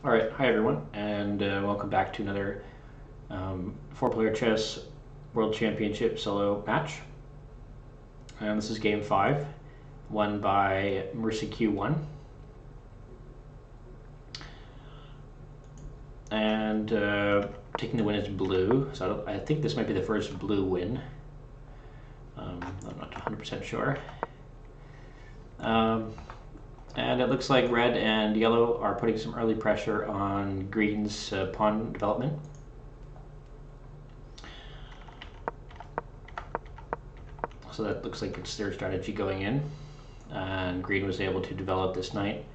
All right, hi everyone, and welcome back to another four-player chess World Championship solo match. And this is game 5, won by Mercy Q1. And taking the win is blue, so I think this might be the first blue win. I'm not 100% sure. And it looks like red and yellow are putting some early pressure on green's pawn development. So that looks like it's their strategy going in. And green was able to develop this knight.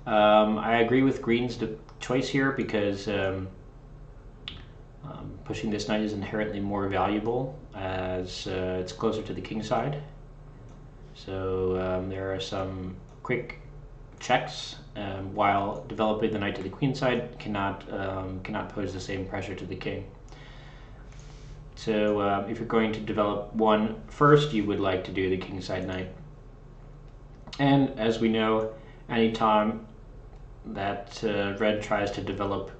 I agree with green's choice here because pushing this knight is inherently more valuable as it's closer to the king side. So there are some quick checks, while developing the knight to the queen side cannot pose the same pressure to the king. So if you're going to develop one first, you would like to do the king side knight. And as we know, anytime that red tries to develop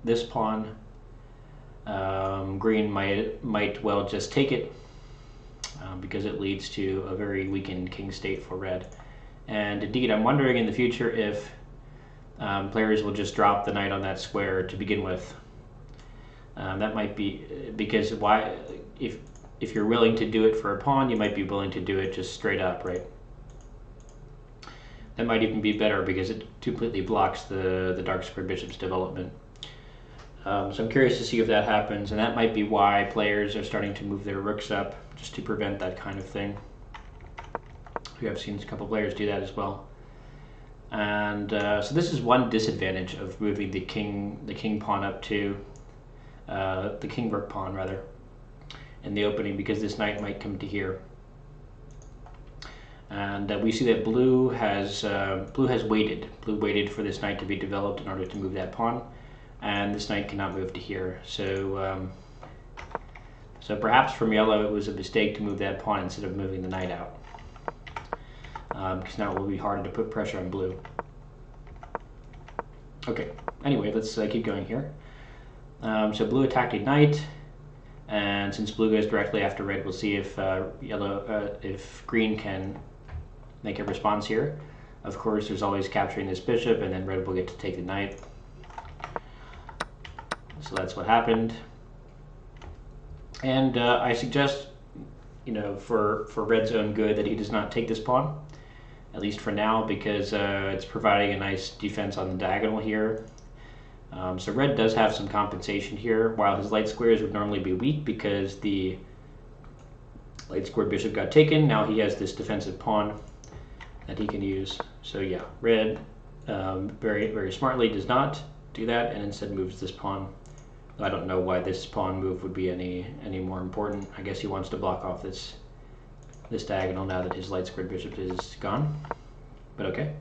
this pawn, green might well just take it because it leads to a very weakened king state for red. And indeed, I'm wondering in the future if players will just drop the knight on that square to begin with. That might be because if you're willing to do it for a pawn, you might be willing to do it just straight up, right? That might even be better because it completely blocks the dark squared bishop's development. So I'm curious to see if that happens, and that might be why players are starting to move their rooks up just to prevent that kind of thing. We have seen a couple players do that as well. And so this is one disadvantage of moving the king pawn up to the king rook pawn rather in the opening, because this knight might come to here. And we see that blue has waited. Blue waited for this knight to be developed in order to move that pawn, and this knight cannot move to here. So so perhaps from yellow it was a mistake to move that pawn instead of moving the knight out. Because now it will be harder to put pressure on blue. Okay, anyway, let's keep going here. So blue attacked a knight, and since blue goes directly after red, we'll see if if green can make a response here. Of course, there's always capturing this bishop, and then red will get to take the knight. So that's what happened. And I suggest, for red's own good, that he does not take this pawn, at least for now, because it's providing a nice defense on the diagonal here. So red does have some compensation here, while his light squares would normally be weak because the light square bishop got taken. Now he has this defensive pawn that he can use. So yeah, red very, very smartly does not do that and instead moves this pawn. I don't know why this pawn move would be any more important. I guess he wants to block off this diagonal now that his light squared bishop is gone, but okay.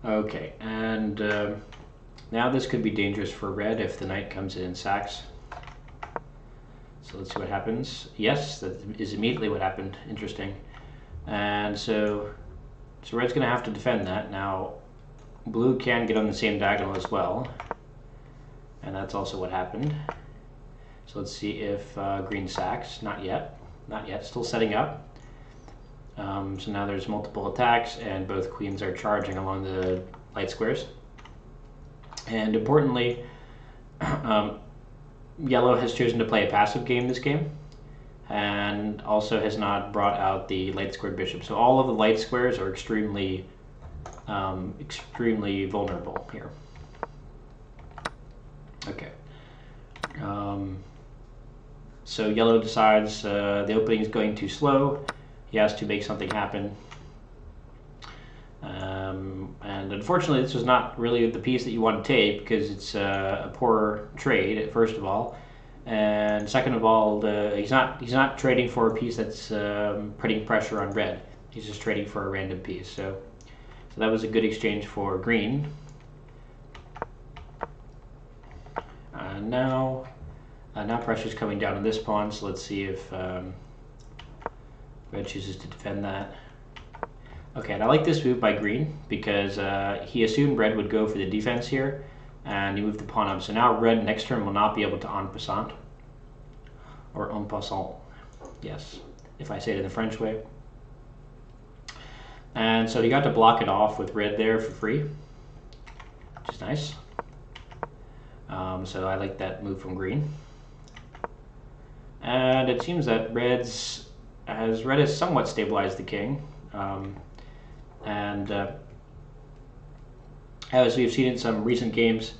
Okay, and now this could be dangerous for red if the knight comes in and sacks. So let's see what happens. Yes, that is immediately what happened. Interesting. And so red's going to have to defend that. Now, blue can get on the same diagonal as well, and that's also what happened. So let's see if green sacks. Not yet. Not yet. Still setting up. So now there's multiple attacks, and both queens are charging along the light squares. And importantly, yellow has chosen to play a passive game this game, and also has not brought out the light squared bishop. So all of the light squares are extremely vulnerable here. Okay. So yellow decides the opening is going too slow. He has to make something happen. And unfortunately, this was not really the piece that you want to take because it's a poor trade, first of all. And second of all, he's not trading for a piece that's putting pressure on red. He's just trading for a random piece. So that was a good exchange for green. Now pressure's coming down on this pawn, so let's see if red chooses to defend that. Okay, and I like this move by green because he assumed red would go for the defense here, and he moved the pawn up. So now red next turn will not be able to en passant, or en passant, yes, if I say it in the French way. And so he got to block it off with red there for free, which is nice. So I like that move from green. And it seems that red has somewhat stabilized the king. As we've seen in some recent games,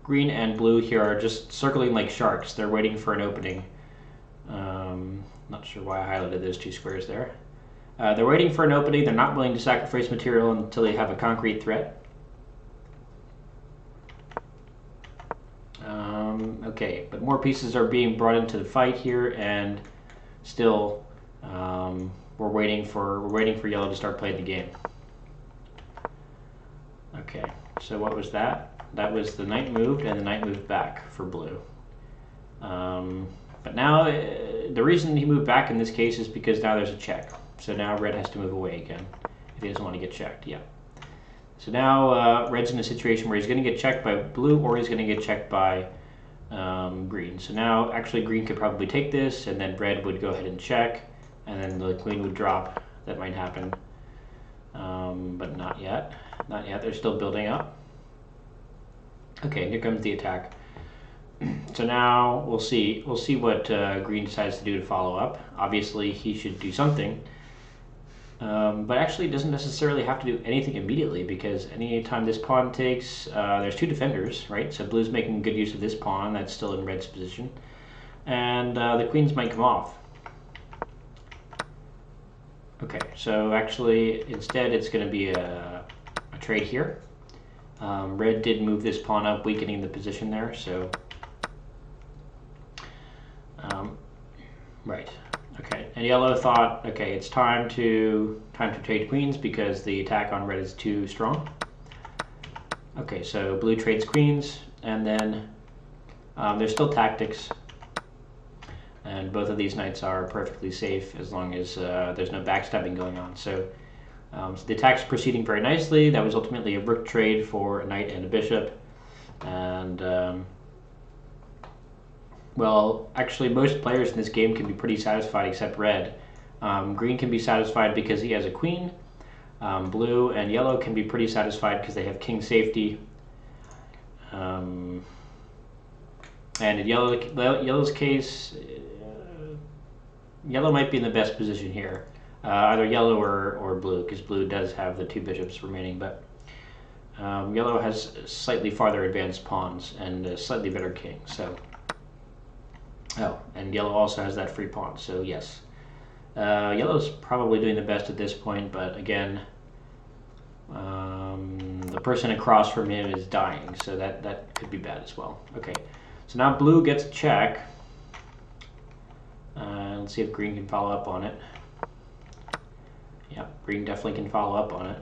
green and blue here are just circling like sharks. They're waiting for an opening. Not sure why I highlighted those two squares there. They're waiting for an opening. They're not willing to sacrifice material until they have a concrete threat. Okay, but more pieces are being brought into the fight here, and still we're waiting for yellow to start playing the game. Okay, so what was that? That was the knight moved, and the knight moved back for blue. But now the reason he moved back in this case is because now there's a check. So now red has to move away again if he doesn't want to get checked. Yeah. So now red's in a situation where he's going to get checked by blue, or he's going to get checked by green. So now actually green could probably take this, and then red would go ahead and check, and then the queen would drop. That might happen, but not yet. Not yet. They're still building up. Okay, here comes the attack. So now we'll see what green decides to do to follow up. Obviously, he should do something. But actually it doesn't necessarily have to do anything immediately, because any time this pawn takes, there's two defenders, right? So blue's making good use of this pawn that's still in red's position, and the queens might come off. Okay, so actually instead it's going to be a trade here. Red did move this pawn up, weakening the position there, so right. Okay, and yellow thought, okay, it's time to trade queens because the attack on red is too strong. Okay, so blue trades queens, and then there's still tactics, and both of these knights are perfectly safe as long as there's no backstabbing going on. So, so the attack's proceeding very nicely. That was ultimately a rook trade for a knight and a bishop, and well, actually, most players in this game can be pretty satisfied except red. Green can be satisfied because he has a queen. Blue and yellow can be pretty satisfied because they have king safety. And in yellow's case, yellow might be in the best position here. Either yellow or blue, because blue does have the two bishops remaining, but yellow has slightly farther advanced pawns and a slightly better king. So. Oh, and yellow also has that free pawn, so yes. Yellow's probably doing the best at this point, but again, the person across from him is dying, so that could be bad as well. Okay, so now blue gets a check. Let's see if green can follow up on it. Yeah, green definitely can follow up on it.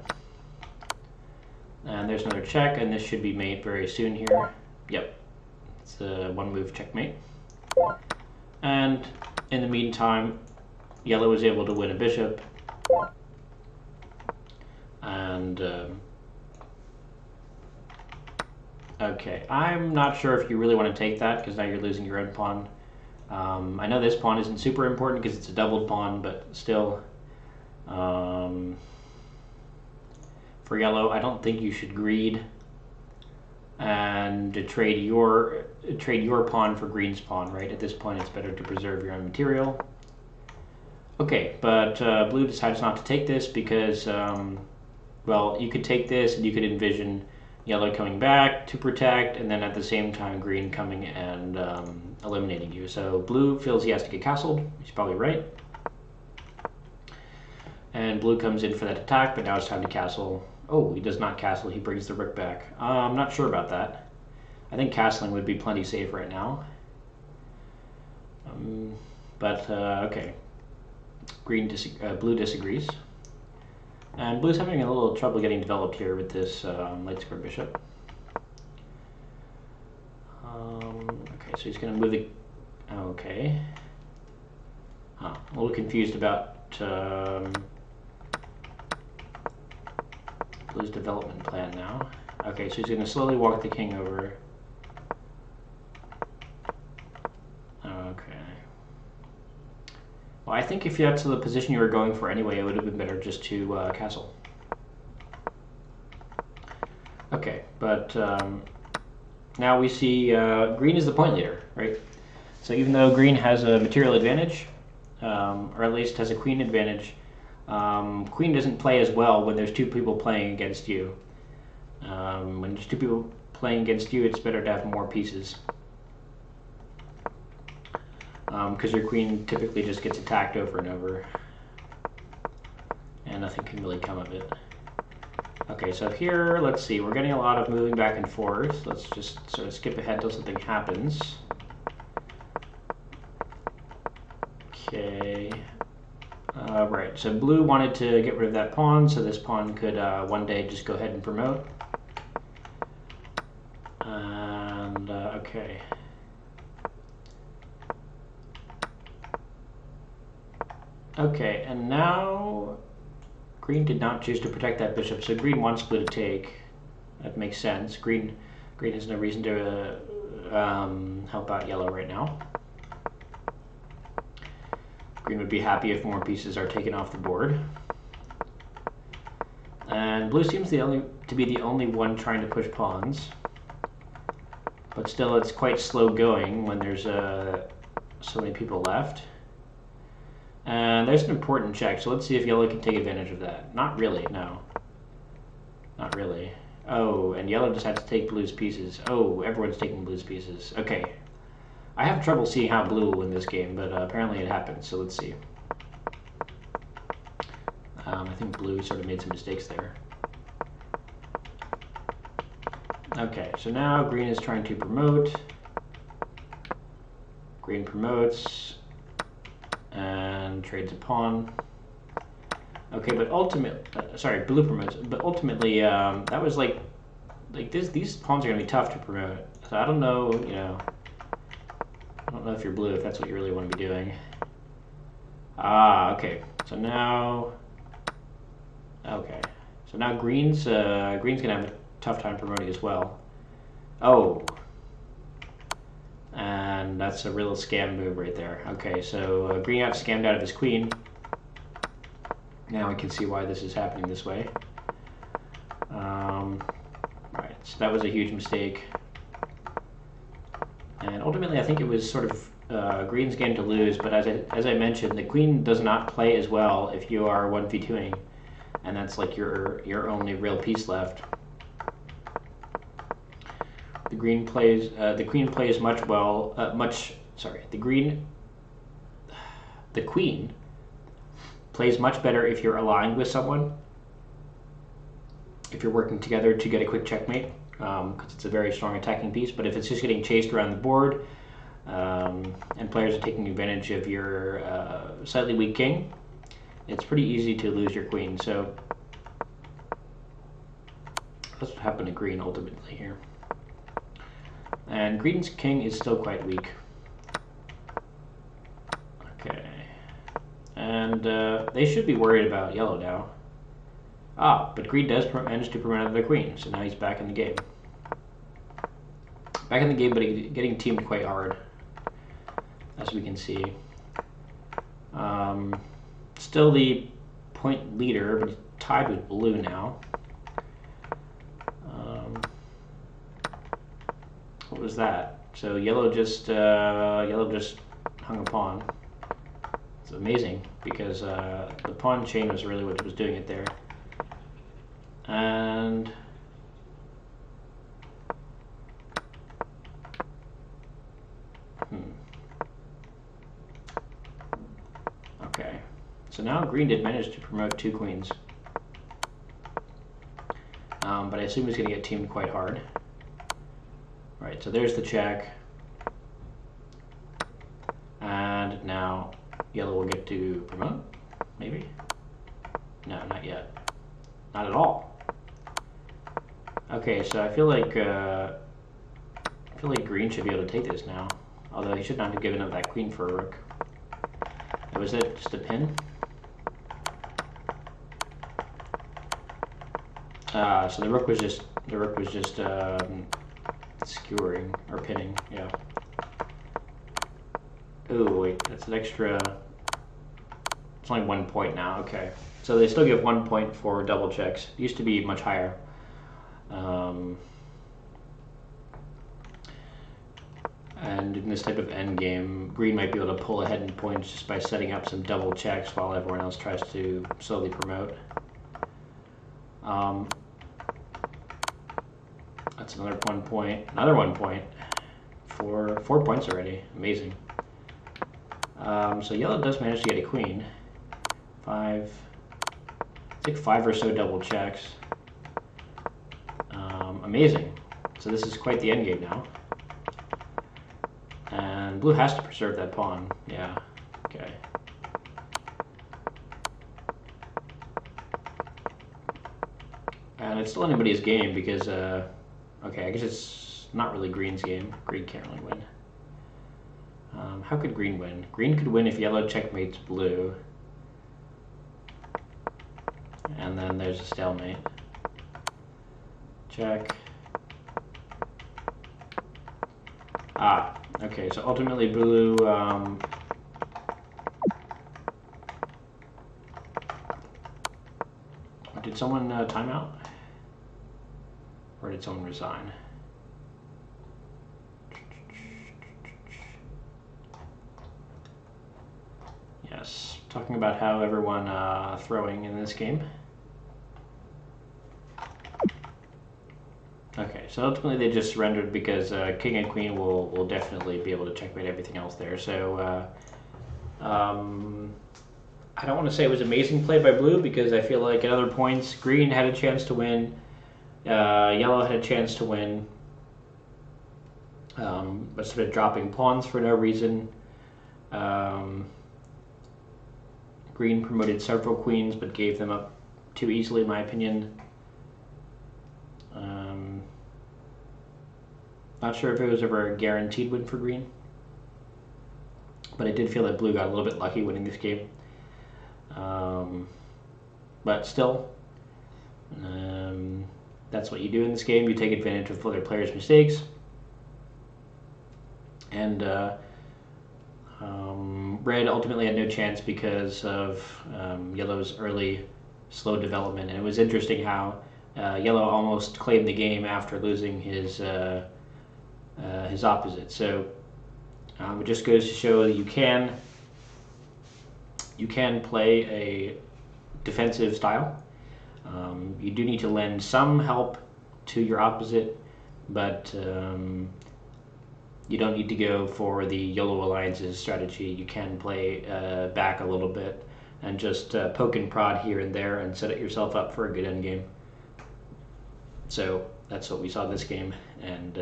And there's another check, and this should be made very soon here. Yep, it's a one-move checkmate. And in the meantime, yellow was able to win a bishop, and okay, I'm not sure if you really want to take that because now you're losing your own pawn. I know this pawn isn't super important because it's a doubled pawn, but still, for yellow, I don't think you should greed and to trade your pawn for green's pawn, right? At this point, it's better to preserve your own material. Okay, but blue decides not to take this because, well, you could take this and you could envision yellow coming back to protect, and then at the same time green coming and eliminating you. So blue feels he has to get castled. He's probably right. And blue comes in for that attack, but now it's time to castle. Oh, he does not castle. He brings the rook back. I'm not sure about that. I think castling would be plenty safe right now. Okay. Blue disagrees. And blue's having a little trouble getting developed here with this light square bishop. Okay, so he's going to move the... Okay. A little confused about Blue's development plan now. Okay, so he's going to slowly walk the king over. Okay. Well, I think if that's the position you were going for anyway, it would have been better just to castle. Okay, but now we see green is the point leader, right? So even though green has a material advantage, or at least has a queen advantage, queen doesn't play as well when there's two people playing against you. When there's two people playing against you, it's better to have more pieces. Because your queen typically just gets attacked over and over. And nothing can really come of it. Okay, so here, let's see, we're getting a lot of moving back and forth. Let's just sort of skip ahead till something happens. Okay. Right, so blue wanted to get rid of that pawn, so this pawn could one day just go ahead and promote. And, okay. Okay, and now green did not choose to protect that bishop, so green wants blue to take. That makes sense. Green has no reason to help out yellow right now. Green would be happy if more pieces are taken off the board. And blue seems to be the only one trying to push pawns. But still, it's quite slow going when there's so many people left. And there's an important check, so let's see if yellow can take advantage of that. Not really, no. Not really. Oh, and yellow decides to take blue's pieces. Oh, everyone's taking blue's pieces. Okay. I have trouble seeing how blue will win this game, but apparently it happens, so let's see. I think blue sort of made some mistakes there. Okay, so now green is trying to promote. Green promotes and trades a pawn. Okay, but sorry, blue promotes, but ultimately that was like these pawns are gonna be tough to promote. So I don't know, I don't know if you're blue, if that's what you really want to be doing. Ah, okay. So now, green's gonna have a tough time promoting as well. Oh, and that's a real scam move right there. Okay, so green got scammed out of his queen. Now we can see why this is happening this way. Right, so that was a huge mistake. And ultimately, I think it was sort of green's game to lose, but as I mentioned, the queen does not play as well if you are 1v2ing, and that's like your only real piece left. The queen plays the queen plays much better if you're aligned with someone, if you're working together to get a quick checkmate. Because it's a very strong attacking piece, but if it's just getting chased around the board and players are taking advantage of your slightly weak king, it's pretty easy to lose your queen. So that's what happened to green ultimately here. And green's king is still quite weak. Okay. And they should be worried about yellow now. Ah, but green does manage to promote another queen, so now he's back in the game. Back in the game, but getting teamed quite hard, as we can see. Still the point leader, but he's tied with blue now. What was that? So yellow just hung a pawn. It's amazing because the pawn chain was really what was doing it there. And okay, so now green did manage to promote two queens, but I assume he's going to get teamed quite hard. Right, so there's the check, and now yellow will get to promote, maybe? No, not yet. Not at all. Okay, so I feel like green should be able to take this now. Although he should not have given up that queen for a rook. Was that just a pin? So the rook was just skewering or pinning. Yeah. Oh wait, that's an extra. It's only 1 point now. Okay, so they still give 1 point for double checks. It used to be much higher. And in this type of endgame, green might be able to pull ahead in points just by setting up some double checks while everyone else tries to slowly promote. That's another 1 point. Another 1 point. 4 points already. Amazing. So yellow does manage to get a queen. 5. It's like 5 or so double checks. Amazing. So this is quite the endgame now. And blue has to preserve that pawn. Yeah. Okay. And it's still anybody's game because, okay, I guess it's not really green's game. Green can't really win. How could green win? Green could win if yellow checkmates blue. And then there's a stalemate. Check. Ah, okay, so ultimately blue, did someone time out? Or did someone resign? Yes, talking about how everyone throwing in this game. Okay, so ultimately they just surrendered because king and queen will definitely be able to checkmate everything else there. So I don't want to say it was amazing play by blue because I feel like at other points green had a chance to win, yellow had a chance to win, but sort of dropping pawns for no reason. Green promoted several queens but gave them up too easily in my opinion. Not sure if it was ever a guaranteed win for green, but I did feel that blue got a little bit lucky winning this game. But still, that's what you do in this game. You take advantage of other players' mistakes. And red ultimately had no chance because of yellow's early slow development. And it was interesting how yellow almost claimed the game after losing his opposite. So it just goes to show that you can play a defensive style. You do need to lend some help to your opposite, but you don't need to go for the YOLO Alliance's strategy. You can play back a little bit and just poke and prod here and there and set it yourself up for a good endgame. So that's what we saw this game, and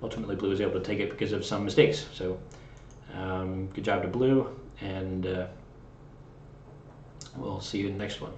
ultimately blue was able to take it because of some mistakes. So good job to blue, and we'll see you in the next one.